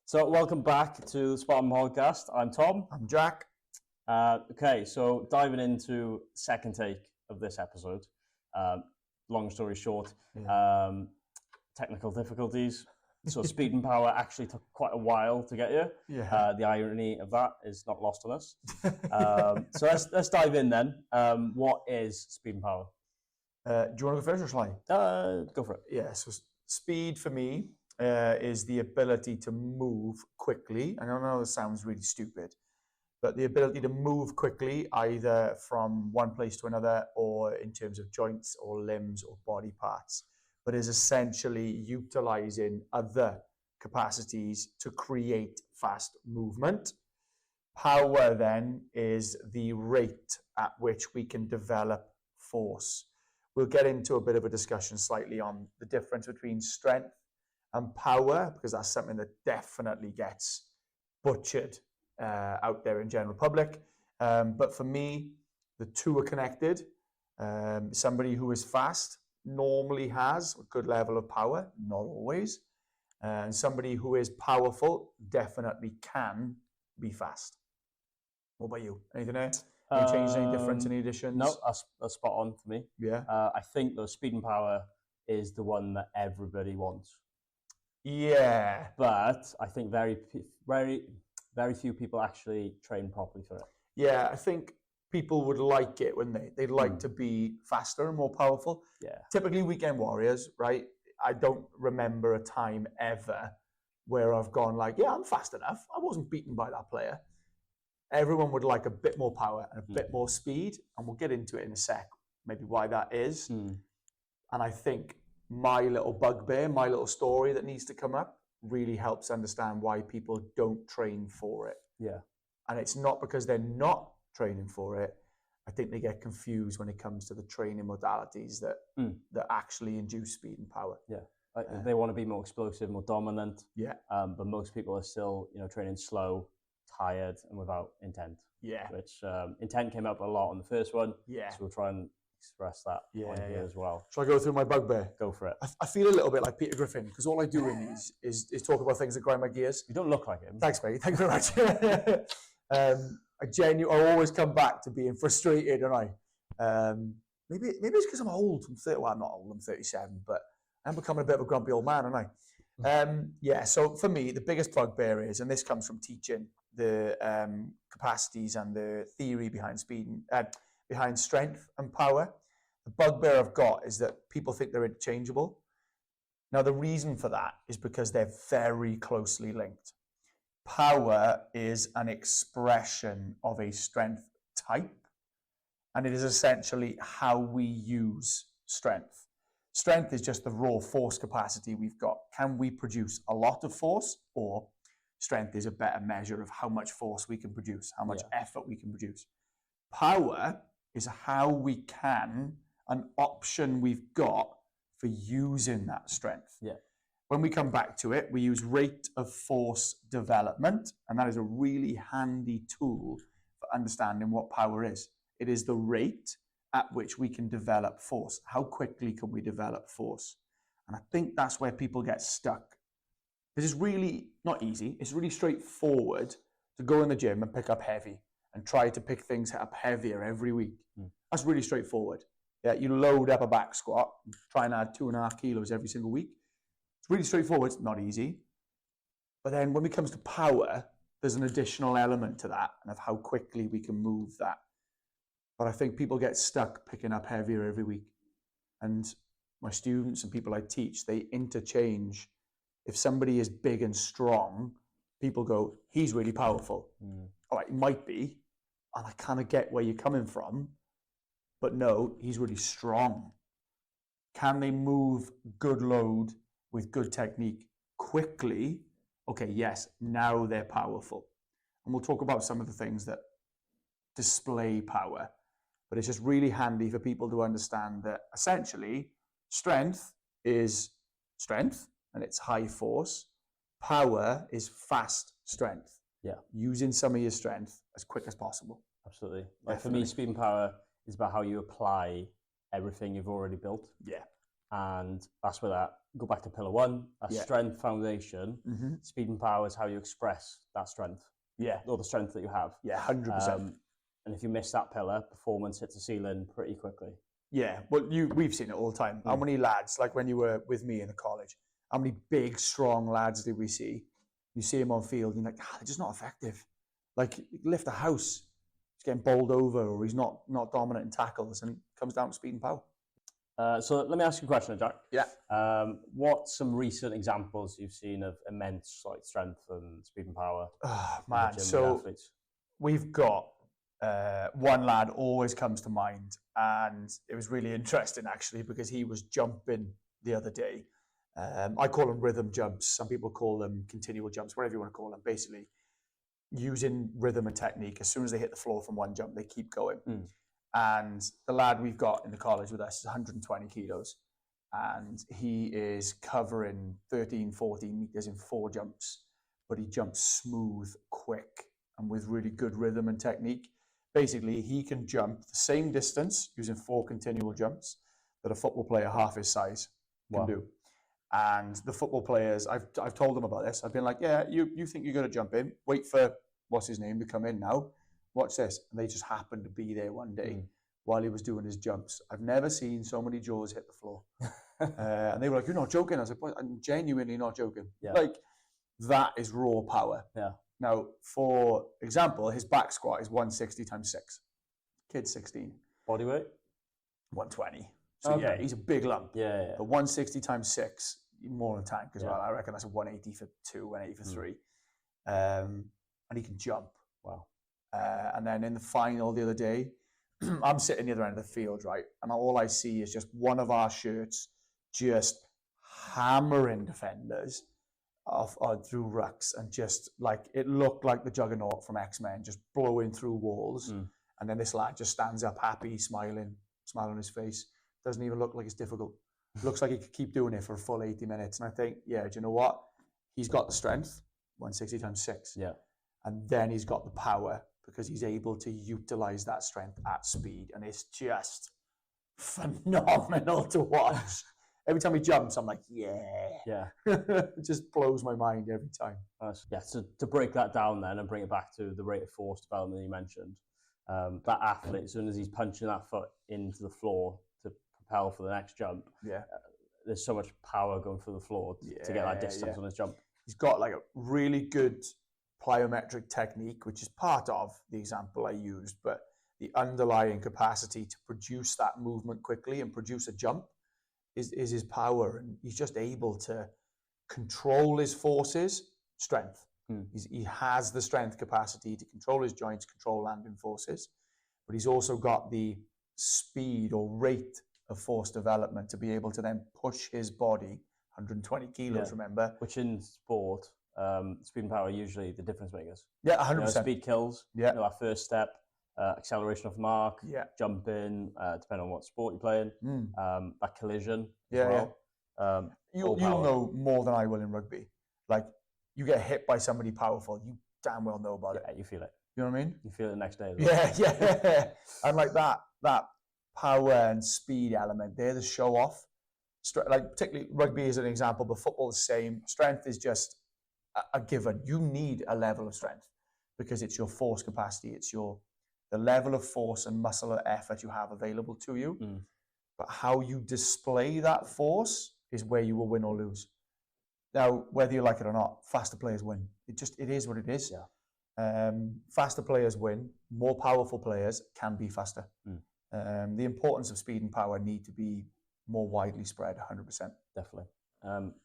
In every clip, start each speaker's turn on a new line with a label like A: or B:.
A: So welcome back to the Spartan Podcast. I'm Tom.
B: I'm Jack.
A: Okay, so diving into second take of this episode. Long story short, technical difficulties. So speed and power actually took quite a while to get here.
B: Yeah.
A: The irony of that is not lost on us. So let's dive in then. What is speed and power?
B: Do you want to go first or shall I?
A: Go for it.
B: Yeah, so speed for me is the ability to move quickly. And I know this sounds really stupid, but the ability to move quickly either from one place to another or in terms of joints or limbs or body parts, but is essentially utilizing other capacities to create fast movement. Power then is the rate at which we can develop force. We'll get into a bit of a discussion slightly on the difference between strength and power, because that's something that definitely gets butchered out there in general public. But for me, the two are connected. Somebody who is fast normally has a good level of power, not always. And somebody who is powerful definitely can be fast. What about you? Anything else? Any changes, any difference, any additions?
A: No, that's spot on for me.
B: Yeah.
A: I think the speed and power is the one that everybody wants.
B: Yeah.
A: But I think very few people actually train properly for it.
B: Yeah, I think people would like it, wouldn't they? They'd like to be faster and more powerful.
A: Yeah.
B: Typically weekend warriors, right? I don't remember a time ever where I've gone like, yeah, I'm fast enough. I wasn't beaten by that player. Everyone would like a bit more power and a bit more speed, and we'll get into it in a sec, maybe why that is. And I think my little bugbear, my little story that needs to come up really helps understand why people don't train for it.
A: Yeah.
B: And it's not because they're not training for it. I think they get confused when it comes to the training modalities that actually induce speed and power.
A: Yeah. They want to be more explosive, more dominant.
B: Yeah.
A: But most people are still, training slow, tired, and without intent.
B: Yeah.
A: Which intent came up a lot on the first one.
B: Yeah.
A: So we'll try and express that on here as well.
B: Shall I go through my bugbear?
A: Go for it.
B: I feel a little bit like Peter Griffin because all I do in these is talk about things that grind my gears.
A: You don't look like him.
B: Thanks, mate. Thank you very much. I always come back to being frustrated, and maybe it's because I'm old. I'm 30. Well, I'm not old. I'm 37, but I'm becoming a bit of a grumpy old man, aren't I? So for me, the biggest bugbear is, and this comes from teaching the capacities and the theory behind behind strength and power. The bugbear I've got is that people think they're interchangeable. Now, the reason for that is because they're very closely linked. Power is an expression of a strength type, and it is essentially how we use strength. Strength is just the raw force capacity we've got. Can we produce a lot of force, or strength is a better measure of how much force we can produce, how much effort we can produce. Power is how we can, an option we've got for using that strength.
A: Yeah.
B: When we come back to it, we use rate of force development, and that is a really handy tool for understanding what power is. It is the rate at which we can develop force. How quickly can we develop force? And I think that's where people get stuck. This is really not easy. It's really straightforward to go in the gym and pick up heavy and try to pick things up heavier every week. That's really straightforward. Yeah, you load up a back squat, try and add 2.5 kilos every single week. It's really straightforward. It's not easy. But then when it comes to power, there's an additional element to that and of how quickly we can move that. But I think people get stuck picking up heavier every week. And my students and people I teach, they interchange. If somebody is big and strong, people go, he's really powerful. All right, he might be. And I kind of get where you're coming from. But no, he's really strong. Can they move good load with good technique quickly? Okay, yes, now they're powerful. And we'll talk about some of the things that display power. But it's just really handy for people to understand that essentially strength is strength and it's high force. Power is fast strength.
A: Yeah. Using
B: some of your strength as quick as possible.
A: Absolutely. Like for me, speed and power is about how you apply everything you've already built.
B: Yeah.
A: And that's where that go back to pillar one, that's
B: Yeah.
A: strength foundation. Speed and power is how you express that strength.
B: Yeah.
A: Or the strength that you have.
B: Yeah, 100%.
A: And if you miss that pillar, performance hits the ceiling pretty quickly.
B: Yeah, well, we've seen it all the time. How many lads, like when you were with me in the college, how many big, strong lads did we see? You see them on field, and you're like, they're just not effective. Like, lift a house, he's getting bowled over, or he's not dominant in tackles, and it comes down to speed and power.
A: So let me ask you a question, Jack.
B: Yeah.
A: What's some recent examples you've seen of immense like strength and speed and power?
B: Oh, man, so we've got one lad always comes to mind, and it was really interesting actually because he was jumping the other day. I call them rhythm jumps. Some people call them continual jumps, whatever you want to call them. Basically, using rhythm and technique. As soon as they hit the floor from one jump, they keep going. And the lad we've got in the college with us is 120 kilos, and he is covering 13, 14 meters in 4 jumps, but he jumps smooth, quick, and with really good rhythm and technique. Basically, he can jump the same distance using 4 continual jumps that a football player half his size can do. And the football players, I've told them about this. I've been like, yeah, you think you're going to jump in, wait for, what's his name, to come in now. Watch this. And they just happened to be there one day while he was doing his jumps. I've never seen so many jaws hit the floor. And they were like, you're not joking. I was like, I'm genuinely not joking.
A: Yeah.
B: Like, that is raw power.
A: Yeah.
B: Now, for example, his back squat is 160 times 6. Kid's 16.
A: Body weight?
B: 120. So yeah, he's a big lump.
A: Yeah.
B: But 160 times 6, more than a tank as well. I reckon that's a 180 for 2, 180 for 3. And he can jump.
A: Wow.
B: And then in the final the other day, I'm sitting the other end of the field, right? And all I see is just one of our shirts just hammering defenders through rucks, and just like it looked like the Juggernaut from X-Men, just blowing through walls. And then this lad just stands up happy, smiling, smile on his face. Doesn't even look like it's difficult. Looks like he could keep doing it for a full 80 minutes. And I think, yeah, do you know what? He's got the strength, 160 times 6.
A: Yeah.
B: And then he's got the power because he's able to utilize that strength at speed. And it's just phenomenal to watch. Every time he jumps, I'm like, yeah. It just blows my mind every time.
A: Yeah, so to break that down then and bring it back to the rate of force development you mentioned, that athlete, as soon as he's punching that foot into the floor to propel for the next jump, there's so much power going through the floor to get that distance on his jump.
B: He's got like a really good plyometric technique, which is part of the example I used, but the underlying capacity to produce that movement quickly and produce a jump is his power. And he's just able to control his forces, strength. He has the strength capacity to control his joints, control landing forces, but he's also got the speed or rate of force development to be able to then push his body, 120 kilos, remember?
A: Which in sport, speed and power are usually the difference makers.
B: Yeah, 100%.
A: Speed kills, our first step, acceleration off mark, jumping, depending on what sport you're playing, that collision as well.
B: You'll know more than I will in rugby. Like, you get hit by somebody powerful, you damn well know about it.
A: Yeah, you feel it.
B: You know what I mean?
A: You feel it the next day.
B: Yeah. And like that power and speed element, they're the show off. Like, particularly rugby is an example, but football is the same. Strength is just a given. You need a level of strength because it's your force capacity. It's the level of force and muscle effort you have available to you. But how you display that force is where you will win or lose. Now, whether you like it or not, faster players win. It is what it is. Faster players win. More powerful players can be faster. The importance of speed and power need to be more widely spread, 100%.
A: Definitely.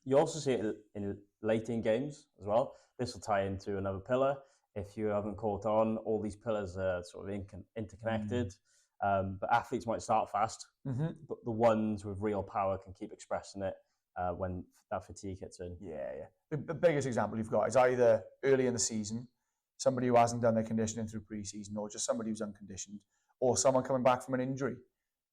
A: You also see it in late in games as well. This will tie into another pillar. If you haven't caught on, all these pillars are sort of interconnected. But athletes might start fast, but the ones with real power can keep expressing it when that fatigue hits in.
B: The biggest example you've got is either early in the season, somebody who hasn't done their conditioning through pre-season, or just somebody who's unconditioned, or someone coming back from an injury.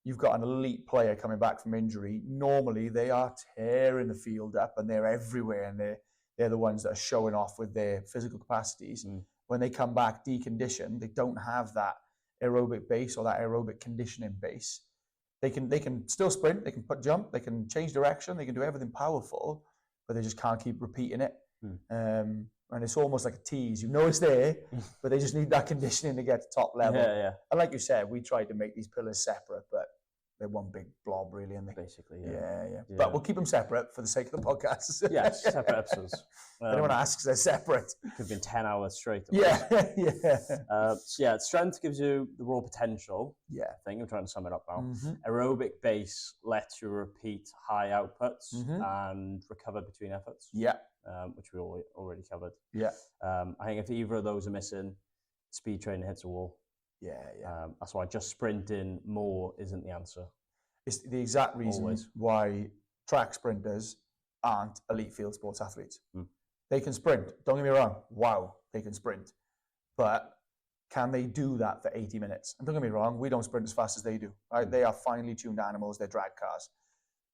B: You've got an elite player coming back from injury. Normally, they are tearing the field up and they're everywhere, and they're the ones that are showing off with their physical capacities. When they come back deconditioned, they don't have that aerobic base or that aerobic conditioning base. They can still sprint, they can jump, they can change direction, they can do everything powerful, but they just can't keep repeating it. And it's almost like a tease. You know it's there, but they just need that conditioning to get to top level.
A: Yeah.
B: And like you said, we tried to make these pillars separate, but they're one big blob, really, aren't they?
A: Basically,
B: yeah. But we'll keep them separate for the sake of the podcast.
A: Yes, separate episodes.
B: If anyone asks, they're separate.
A: Could be 10 hours straight.
B: Yeah.
A: Strength gives you the raw potential.
B: Yeah.
A: I think I'm trying to sum it up now. Aerobic base lets you repeat high outputs and recover between efforts.
B: Yeah.
A: Which we already covered.
B: Yeah.
A: I think if either of those are missing, speed training hits a wall.
B: Yeah.
A: That's why just sprinting more isn't the answer.
B: It's the exact reason why track sprinters aren't elite field sports athletes. They can sprint. Don't get me wrong. Wow, they can sprint. But can they do that for 80 minutes? And don't get me wrong, we don't sprint as fast as they do. Right? They are finely tuned animals. They're drag cars.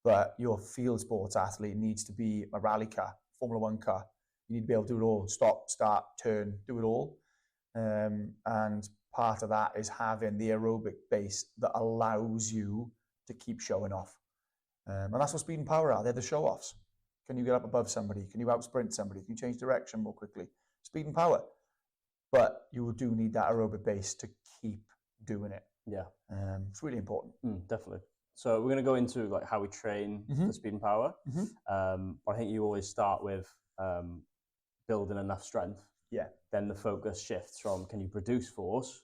B: But your field sports athlete needs to be a rally car, Formula One car. You need to be able to do it all. Stop, start, turn, do it all. And part of that is having the aerobic base that allows you to keep showing off. And that's what speed and power are. They're the show-offs. Can you get up above somebody? Can you out-sprint somebody? Can you change direction more quickly? Speed and power. But you do need that aerobic base to keep doing it.
A: Yeah.
B: It's really important.
A: Definitely. So we're going to go into like how we train for speed and power. But I think you always start with building enough strength.
B: Yeah.
A: Then the focus shifts from can you produce force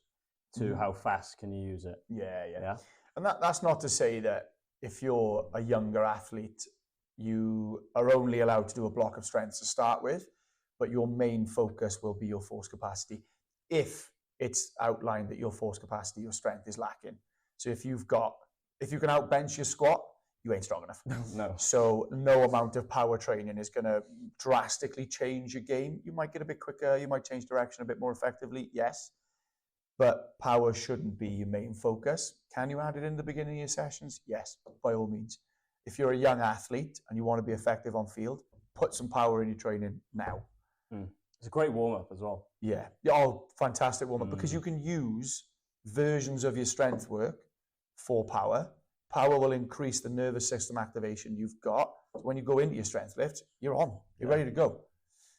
A: to how fast can you use it.
B: Yeah. And that's not to say that if you're a younger athlete, you are only allowed to do a block of strength to start with, but your main focus will be your force capacity. If it's outlined that your force capacity, your strength is lacking. So if you can outbench your squat, you ain't strong enough.
A: No.
B: So no amount of power training is going to drastically change your game. You might get a bit quicker. You might change direction a bit more effectively. Yes. But power shouldn't be your main focus. Can you add it in the beginning of your sessions? Yes, by all means. If you're a young athlete and you want to be effective on field, put some power in your training now.
A: It's a great warm-up as well.
B: Yeah. Oh, fantastic warm-up because you can use versions of your strength work for power. Power will increase the nervous system activation you've got. So when you go into your strength lift, you're on. You're ready to go.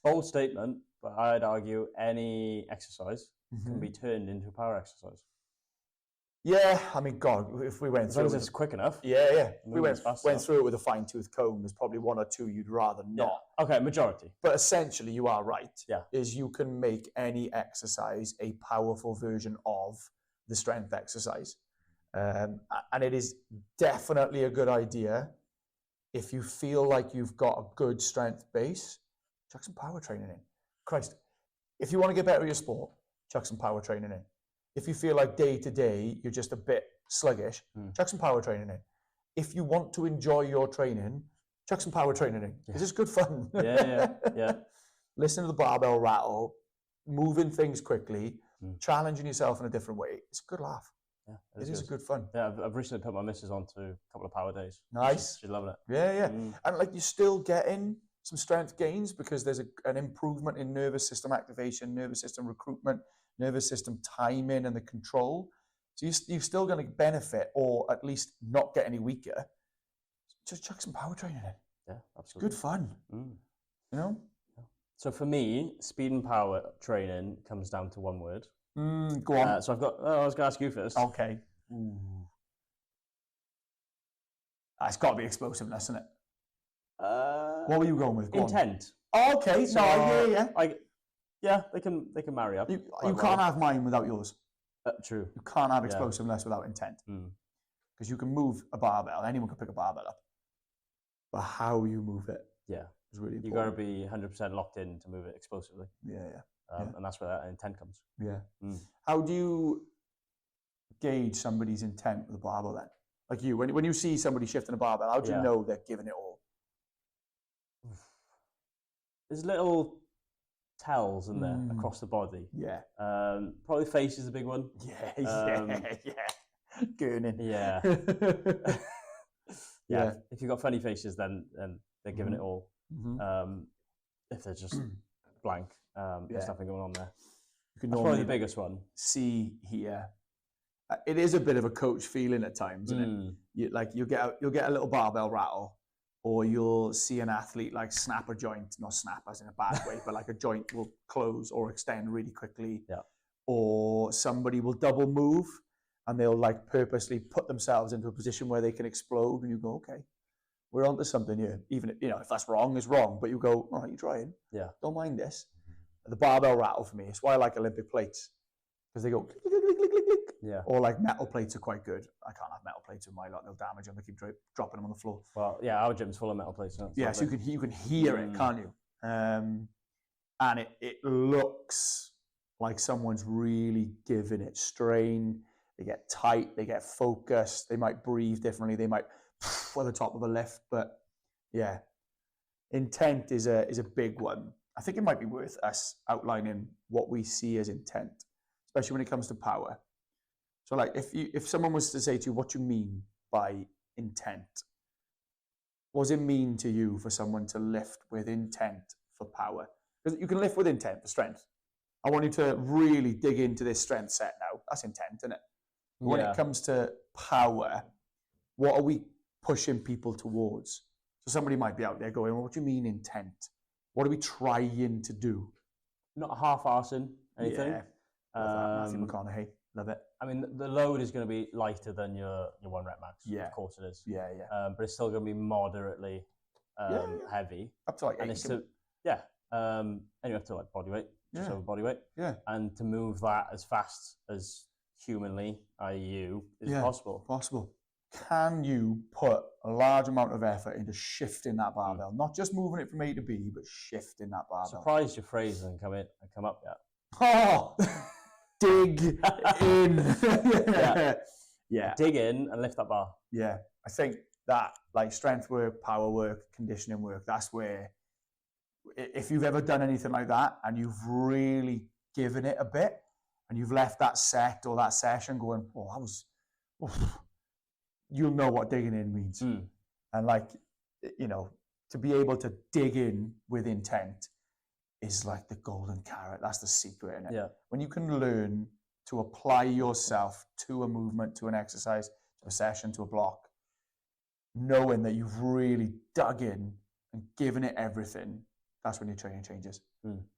A: Bold statement, but I'd argue any exercise can be turned into a power exercise.
B: Yeah, I mean, God, if we went
A: as
B: through
A: long as it's quick enough.
B: Yeah. We went through it with a fine-tooth comb. There's probably one or two you'd rather not.
A: Okay, majority.
B: But essentially, you are right.
A: Yeah.
B: Is you can make any exercise a powerful version of the strength exercise. And it is definitely a good idea if you feel like you've got a good strength base, chuck some power training in. Christ, if you want to get better at your sport, chuck some power training in. If you feel like day to day you're just a bit sluggish, chuck some power training in. If you want to enjoy your training, chuck some power training in. It's just good fun.
A: Yeah.
B: Listen to the barbell rattle, moving things quickly, challenging yourself in a different way. It's a good laugh.
A: Yeah,
B: it is good fun.
A: Yeah, I've recently put my missus onto a couple of power days.
B: Nice.
A: She's loving it.
B: Yeah. And like you're still getting some strength gains because there's an improvement in nervous system activation, nervous system recruitment, nervous system timing and the control. So you're still going to benefit or at least not get any weaker. Just chuck some power training in.
A: Yeah, absolutely.
B: Good fun. You know?
A: So for me, speed and power training comes down to one word.
B: Go on.
A: So I was going to ask you first.
B: Okay. It's got to be explosiveness, isn't it? What were you going with? Go
A: intent.
B: On. Okay. So
A: yeah, they can marry up.
B: You can't have mine without yours.
A: True.
B: You can't have explosiveness without intent. Because you can move a barbell. Anyone can pick a barbell up. But how you move it is really important.
A: You got to be 100% locked in to move it explosively.
B: Yeah.
A: And that's where that intent comes.
B: Yeah. How do you gauge somebody's intent with a barbell then? Like you, when you see somebody shifting a barbell, how do you know they're giving it all?
A: There's little tells in there across the body.
B: Yeah.
A: Probably face is a big one.
B: Yeah. Gurning.
A: Yeah. Yeah. If you've got funny faces, then they're giving it all. If they're just blank, there's nothing going on there. That's probably the biggest one.
B: See here, it is a bit of a coach feeling at times, isn't it? You'll get a little barbell rattle, or you'll see an athlete like snap a joint, not snap as in a bad way, but like a joint will close or extend really quickly.
A: Yeah. Or
B: somebody will double move and they'll like purposely put themselves into a position where they can explode, and you go, okay, we're onto something here. Even if that's wrong, it's wrong, but you go, all right, you're trying.
A: Yeah.
B: Don't mind this. The barbell rattle for me, it's why I like Olympic plates, because they go click, click, click, click, click, click.
A: Yeah.
B: Or like metal plates are quite good. I can't have metal plates in my lot; they'll damage them. They keep dropping them on the floor.
A: Well, yeah, our gym's full of metal plates. So
B: yeah, so you can hear it, can't you? And it looks like someone's really giving it strain. They get tight, they get focused. They might breathe differently. They might at the top of a lift, but yeah, intent is a big one. I think it might be worth us outlining what we see as intent, especially when it comes to power. So like if someone was to say to you, what do you mean by intent? What does it mean to you for someone to lift with intent for power? Because you can lift with intent for strength. I want you to really dig into this strength set now. That's intent, isn't it? But when it comes to power, what are we pushing people towards? So somebody might be out there going, well, what do you mean intent? What are we trying to do?
A: Not half-arsing anything.
B: Yeah. Matthew McConaughey. Love it.
A: I mean, the load is going to be lighter than your 1 rep max.
B: Yeah.
A: Of course it is.
B: Yeah.
A: But it's still going to be moderately heavy.
B: Up to like 8.
A: And it's anyway, up to like body weight. Just over body weight.
B: Yeah.
A: And to move that as fast as humanly, i.e. you, is possible.
B: Possible. Can you put a large amount of effort into shifting that barbell? Not just moving it from A to B, but shifting that barbell.
A: Surprised your phrase hasn't come up yet.
B: Oh, dig in.
A: Yeah. Dig in and lift that bar.
B: Yeah. I think that like strength work, power work, conditioning work, that's where, if you've ever done anything like that and you've really given it a bit and you've left that set or that session going, you'll know what digging in means. And like, to be able to dig in with intent is like the golden carrot. That's the secret in it.
A: Yeah.
B: When you can learn to apply yourself to a movement, to an exercise, to a session, to a block, knowing that you've really dug in and given it everything, that's when your training changes,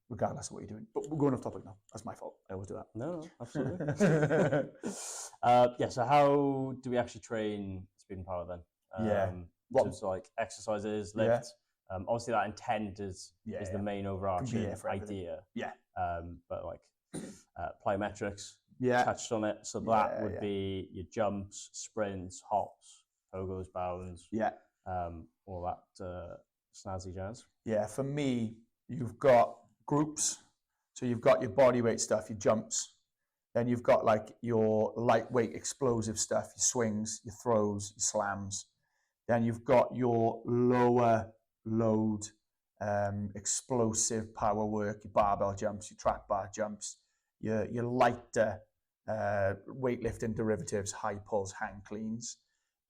B: regardless of what you're doing. But we're going off topic now. That's my fault. I always do that.
A: No, absolutely. So how do we actually train speed and power then? So like exercises, lifts. Obviously that intent is the main overarching idea.
B: Yeah.
A: But like plyometrics, touched on it. So that would be your jumps, sprints, hops, pogos, bounds.
B: Yeah.
A: All that snazzy jazz.
B: Yeah, for me, you've got groups. So you've got your body weight stuff, your jumps. Then you've got like your lightweight explosive stuff, your swings, your throws, your slams. Then you've got your lower load, explosive power work, your barbell jumps, your track bar jumps, your lighter weightlifting derivatives, high pulls, hang cleans.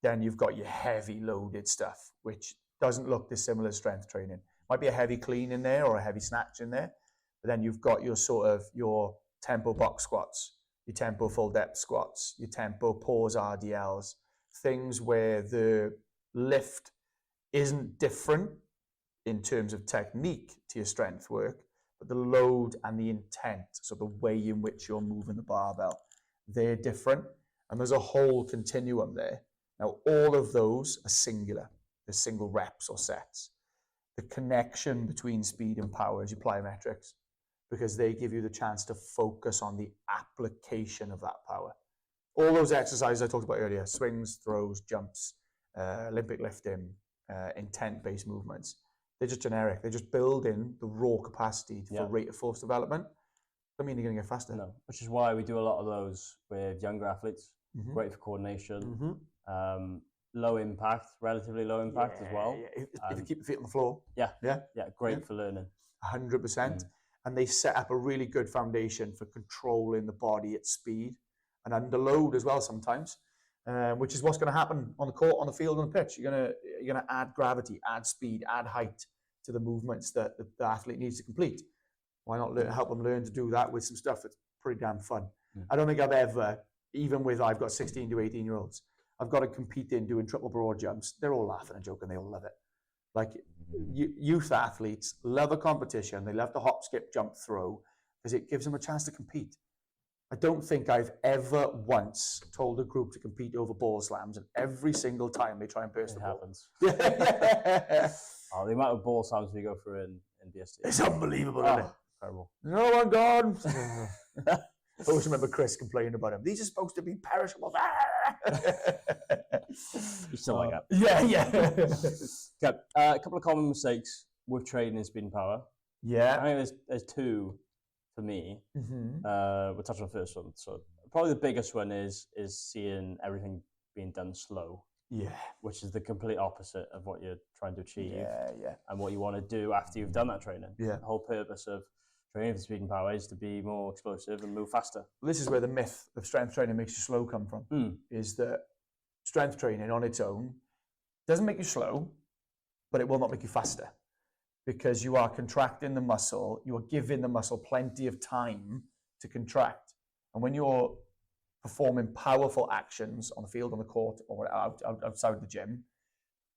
B: Then you've got your heavy loaded stuff, which doesn't look dissimilar to strength training. Might be a heavy clean in there or a heavy snatch in there. But then you've got your tempo box squats, your tempo full depth squats, your tempo pause RDLs, things where the lift isn't different in terms of technique to your strength work, but the load and the intent, so the way in which you're moving the barbell, they're different. And there's a whole continuum there. Now, all of those are singular. They're single reps or sets. The connection between speed and power is your plyometrics, because they give you the chance to focus on the application of that power. All those exercises I talked about earlier, swings, throws, jumps, Olympic lifting, intent-based movements, they're just generic. They just build in the raw capacity for rate of force development. I mean, you're going to get faster.
A: No, which is why we do a lot of those with younger athletes. Great for coordination. Low impact, relatively low impact as well.
B: Yeah. If you keep your feet on the floor.
A: Great for learning.
B: 100%. And they set up a really good foundation for controlling the body at speed and under load as well sometimes, which is what's going to happen on the court, on the field, on the pitch. You're going to add gravity, add speed, add height to the movements that the athlete needs to complete. Why not help them learn to do that with some stuff that's pretty damn fun? I don't think I've ever, even with, I've got 16 to 18-year-olds, I've got to compete in doing triple broad jumps. They're all laughing and joking. They all love it. Like youth athletes love a competition. They love to hop, skip, jump, throw because it gives them a chance to compete. I don't think I've ever once told a group to compete over ball slams, and every single time they try and burst the ball.
A: It happens. Oh, the amount of ball slams we go through in BST.
B: It's unbelievable, isn't it?
A: Incredible.
B: No one gone. I always remember Chris complaining about him. These are supposed to be perishable.
A: You still like that?
B: Yeah.
A: Okay. A couple of common mistakes with training in speed and power.
B: Yeah.
A: I think there's two for me. We'll touch on the first one. So probably the biggest one is seeing everything being done slow.
B: Yeah.
A: Which is the complete opposite of what you're trying to achieve.
B: Yeah.
A: And what you want to do after you've done that training.
B: Yeah.
A: The whole purpose of training for speed and power is to be more explosive and move faster.
B: This is where the myth of strength training makes you slow come from. Is that strength training on its own doesn't make you slow, but it will not make you faster. Because you are contracting the muscle, you are giving the muscle plenty of time to contract. And when you're performing powerful actions on the field, on the court, or outside the gym,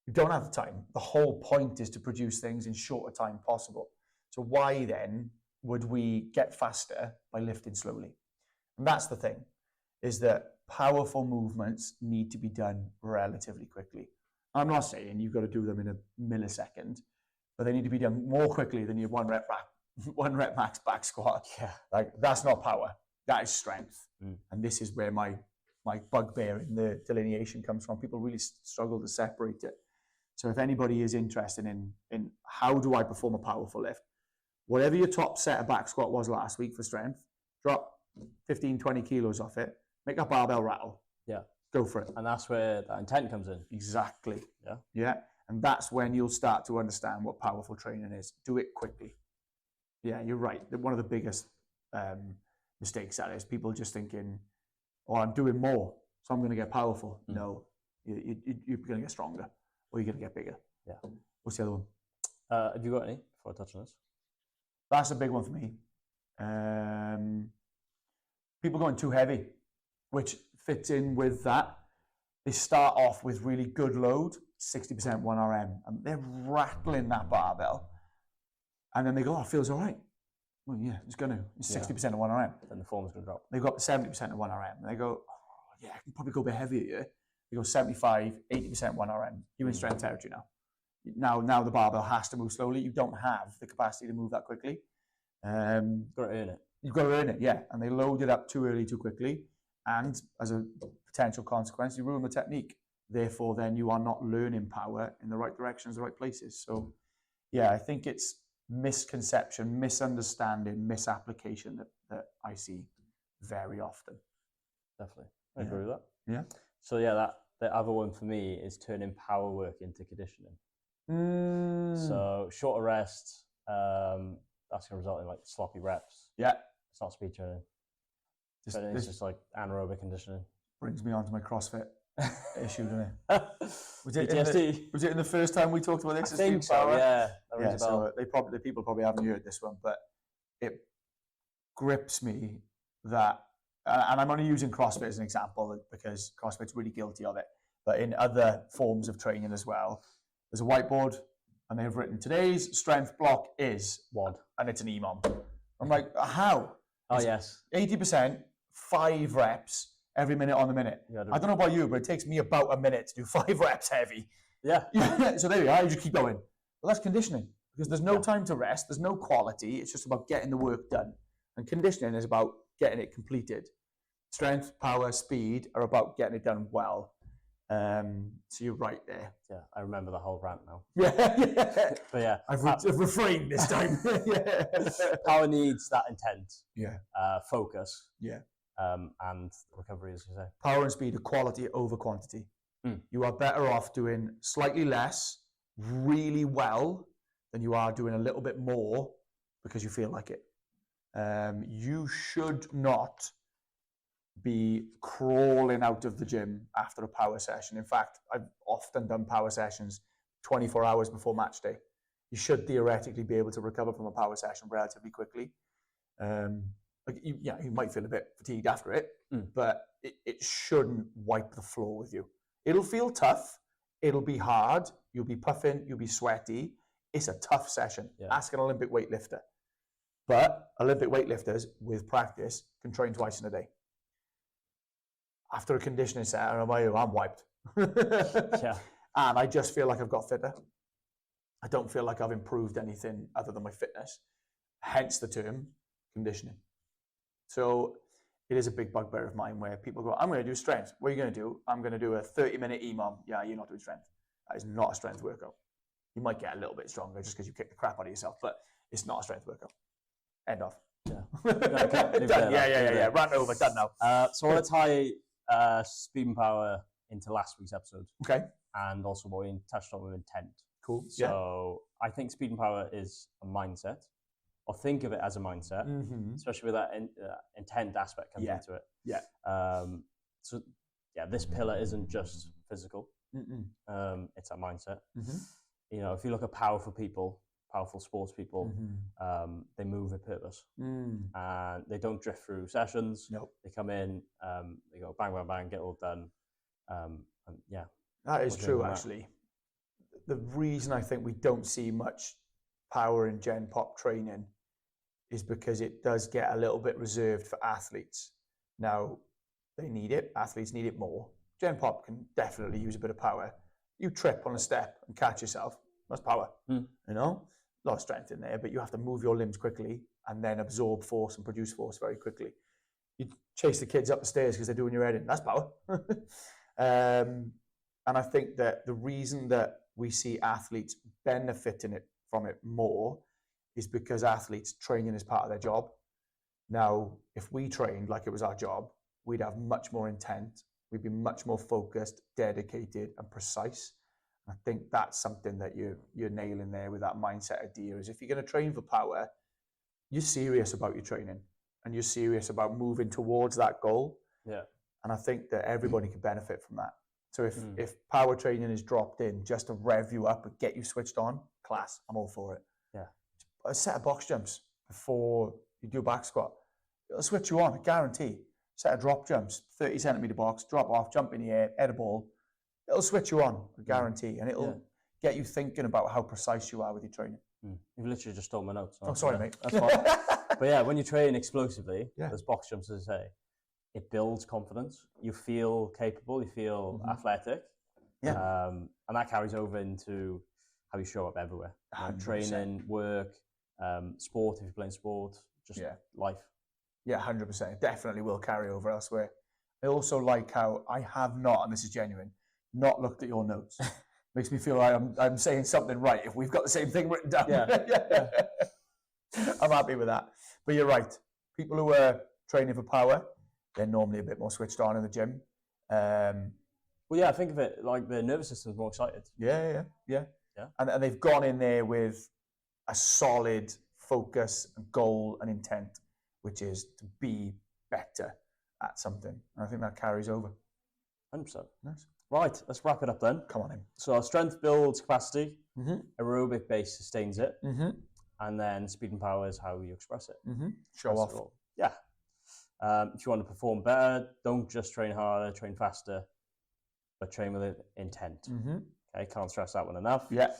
B: you don't have the time. The whole point is to produce things in shorter time possible. So why then would we get faster by lifting slowly? And that's the thing, is that powerful movements need to be done relatively quickly. I'm not saying you've got to do them in a millisecond, but they need to be done more quickly than your one rep max back squat.
A: Yeah.
B: Like that's not power. That is strength. And this is where my bugbear in the delineation comes from. People really struggle to separate it. So if anybody is interested in how do I perform a powerful lift, whatever your top set of back squat was last week for strength, drop 15, 20 kilos off it, make that barbell rattle.
A: Yeah.
B: Go for it.
A: And that's where that intent comes in.
B: Exactly.
A: Yeah.
B: And that's when you'll start to understand what powerful training is. Do it quickly. Yeah, you're right. One of the biggest mistakes that is people just thinking, oh, I'm doing more, so I'm going to get powerful. No, you're going to get stronger or you're going to get bigger.
A: Yeah.
B: What's the other one?
A: Have you got any before I touch on this?
B: That's a big one for me. People going too heavy, which fits in with that. They start off with really good load, 60% 1RM, and they're rattling that barbell. And then they go, oh, it feels all right. Well, yeah, it's going to. It's 60% of 1RM.
A: Then the form's going to drop.
B: They've got 70% of 1RM. And they go, oh, yeah, I can probably go a bit heavier here. They go 75, 80% 1RM. You're in strength territory now. Now the barbell has to move slowly. You don't have the capacity to move that quickly.
A: You've got to earn it.
B: You've got to earn it, yeah. And they load it up too early, too quickly. And as a potential consequence, you ruin the technique. Therefore, then you are not learning power in the right directions, the right places. So, yeah, I think it's misconception, misunderstanding, misapplication that I see very often.
A: Definitely. I agree with that.
B: Yeah.
A: So, yeah, the other one for me is turning power work into conditioning. So, shorter rests, that's going to result in like sloppy reps.
B: Yeah.
A: It's not speed training. It's just like anaerobic conditioning.
B: Brings me on to my CrossFit issue, doesn't it? Was it in the first time we talked about this?
A: I think so, yeah.
B: So people probably haven't heard this one, but it grips me that, and I'm only using CrossFit as an example because CrossFit's really guilty of it, but in other forms of training as well, there's a whiteboard and they've written today's strength block is
A: WOD,
B: and it's an EMOM. I'm like, how?
A: Oh, yes.
B: 80%, 5 reps every minute on the minute. I don't know about you, but it takes me about a minute to do 5 reps heavy.
A: Yeah.
B: So there we are. You just keep going. Well, that's conditioning because there's no time to rest. There's no quality. It's just about getting the work done. And conditioning is about getting it completed. Strength, power, speed are about getting it done well. So you're right there.
A: Yeah, I remember the whole rant now.
B: Yeah.
A: But yeah.
B: I've refrained this time. Yeah.
A: Power needs that intent.
B: Yeah.
A: Focus.
B: Yeah.
A: And recovery, as you say.
B: Power and speed are quality over quantity. You are better off doing slightly less, really well, than you are doing a little bit more because you feel like it. You should not be crawling out of the gym after a power session. In fact, I've often done power sessions 24 hours before match day. You should theoretically be able to recover from a power session relatively quickly. Like you might feel a bit fatigued after it, but it shouldn't wipe the floor with you. It'll feel tough. It'll be hard. You'll be puffing. You'll be sweaty. It's a tough session.
A: Yeah.
B: Ask an Olympic weightlifter. But Olympic weightlifters with practice can train twice in a day. After a conditioning set, I'm wiped.
A: Yeah.
B: And I just feel like I've got fitter. I don't feel like I've improved anything other than my fitness. Hence the term conditioning. So it is a big bugbear of mine where people go, I'm going to do strength. What are you going to do? I'm going to do a 30-minute EMOM. Yeah, you're not doing strength. That is not a strength workout. You might get a little bit stronger just because you kick the crap out of yourself, but it's not a strength workout. End of.
A: Yeah.
B: Done. Yeah. Run over. Done now.
A: So I want to tie speed and power into last week's episode.
B: Okay.
A: And also what we touched on with intent.
B: Cool.
A: So I think speed and power is a mindset, or think of it as a mindset, especially with that intent aspect comes into it.
B: Yeah.
A: So this pillar isn't just physical. It's a mindset. You know, if you look at powerful people, powerful sports people, they move with purpose, and they don't drift through sessions.
B: Nope.
A: They come in, they go bang, bang, bang, get it all done. And yeah.
B: That is true, actually. The reason I think we don't see much power in Gen Pop training is because it does get a little bit reserved for athletes. Now, they need it. Athletes need it more. Gen Pop can definitely use a bit of power. You trip on a step and catch yourself. That's power. You know, a lot of strength in there, but you have to move your limbs quickly and then absorb force and produce force very quickly. You chase the kids up the stairs because they're doing your head in. That's power. And I think that the reason that we see athletes benefiting from it more is because athletes training is part of their job. Now, if we trained like it was our job, we'd have much more intent. We'd be much more focused, dedicated, and precise. I think that's something that you're nailing there with that mindset idea. Is if you're going to train for power, you're serious about your training and you're serious about moving towards that goal.
A: Yeah.
B: And I think that everybody can benefit from that. So if power training is dropped in just to rev you up and get you switched on, class, I'm all for it.
A: Yeah.
B: A set of box jumps before you do back squat, it'll switch you on, I guarantee. Set of drop jumps, 30 centimeter box, drop off, jump in the air, head a ball. It'll switch you on, I guarantee. And it'll get you thinking about how precise you are with your training.
A: You've literally just stole my notes.
B: Oh, sorry, mate.
A: That's fine. But yeah, when you train explosively, those box jumps, as I say, it builds confidence. You feel capable, you feel athletic. Yeah. And that carries over into how you show up everywhere. Training, work, sport, if you're playing sport, just life.
B: Yeah, 100%. It definitely will carry over elsewhere. I also like how I have not, and this is genuine, not looked at your notes. Makes me feel like I'm saying something right if we've got the same thing written down. Yeah. I'm happy with that. But you're right. People who are training for power, they're normally a bit more switched on in the gym.
A: Well, yeah, think of it like the nervous system's more excited.
B: Yeah. And they've gone in there with a solid focus, goal, and intent, which is to be better at something. And I think that carries over.
A: 100%.
B: Nice.
A: Right, let's wrap it up then.
B: Come on in.
A: So our strength builds capacity, aerobic base sustains it, and then speed and power is how you express it.
B: Show off.
A: Yeah. If you want to perform better, don't just train harder, train faster, but train with intent. Okay, can't stress that one enough.
B: Yeah.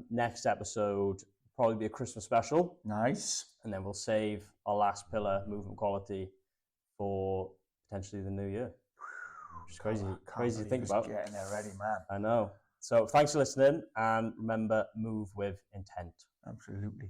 A: Next episode, probably be a Christmas special.
B: Nice.
A: And then we'll save our last pillar, movement quality, for potentially the new year. Which is crazy to think about.
B: Getting there ready, man.
A: I know. So thanks for listening, and remember, move with intent.
B: Absolutely.